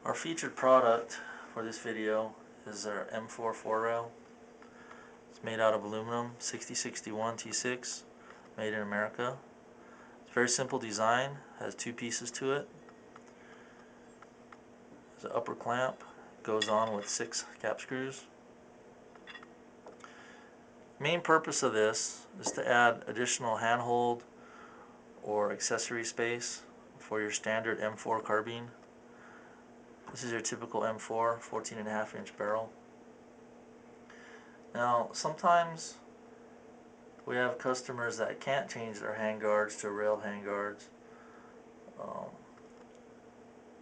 Our featured product for this video is our M4-4 Rail. It's made out of aluminum, 6061 T6, made in America. It's a very simple design, has two pieces to it. There's an upper clamp, goes on with 6 cap screws. Main purpose of this is to add additional handhold or accessory space for your standard M4 carbine. This is your typical M4 14.5-inch barrel. Now sometimes we have customers that can't change their handguards to rail handguards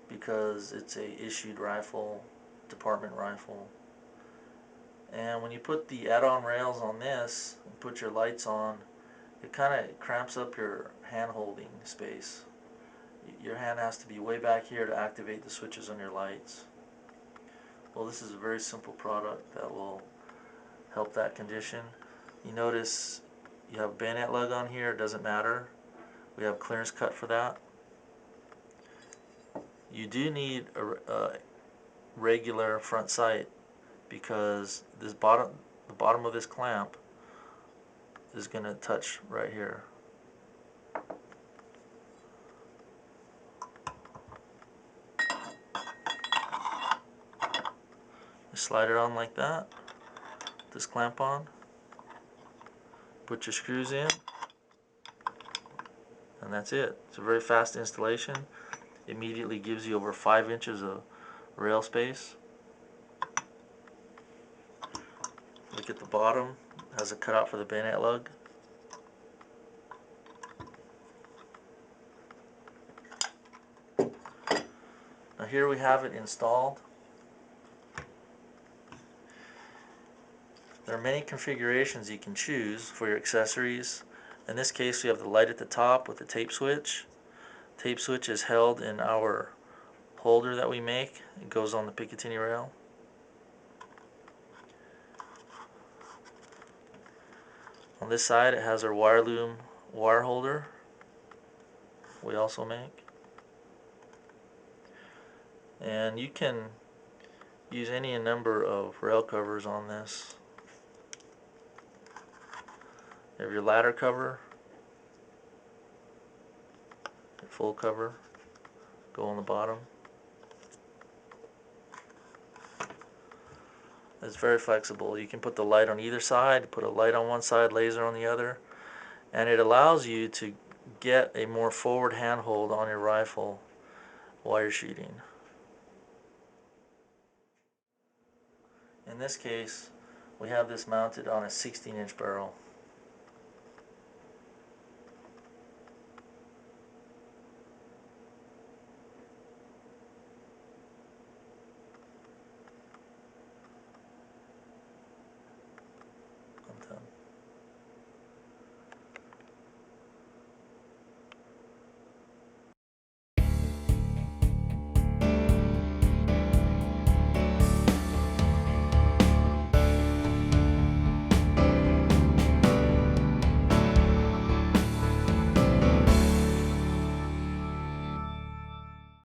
because it's a issued rifle, department rifle. And when you put the add-on rails on this and put your lights on, it kind of cramps up your hand holding space. Your hand has to be way back here to activate the switches on your lights. Well, this is a very simple product that will help that condition. You notice you have a bayonet lug on here, it doesn't matter. We have clearance cut for that. You do need a regular front sight because the bottom of this clamp is going to touch right here. You slide it on like that, this clamp on, put your screws in, and that's it. It's a very fast installation. Immediately gives you over 5 inches of rail space. Look at the bottom, it has a cutout for the bayonet lug. Now here we have it installed. There are many configurations you can choose for your accessories. In this case we have the light at the top with the tape switch. Tape switch is held in our holder that we make. It goes on the Picatinny rail. On this side it has our wire loom wire holder we also make. And you can use any number of rail covers on this. You have your ladder cover, your full cover, go on the bottom. It's very flexible. You can put the light on either side, put a light on one side, laser on the other, and it allows you to get a more forward handhold on your rifle while you're shooting. In this case, we have this mounted on a 16-inch barrel.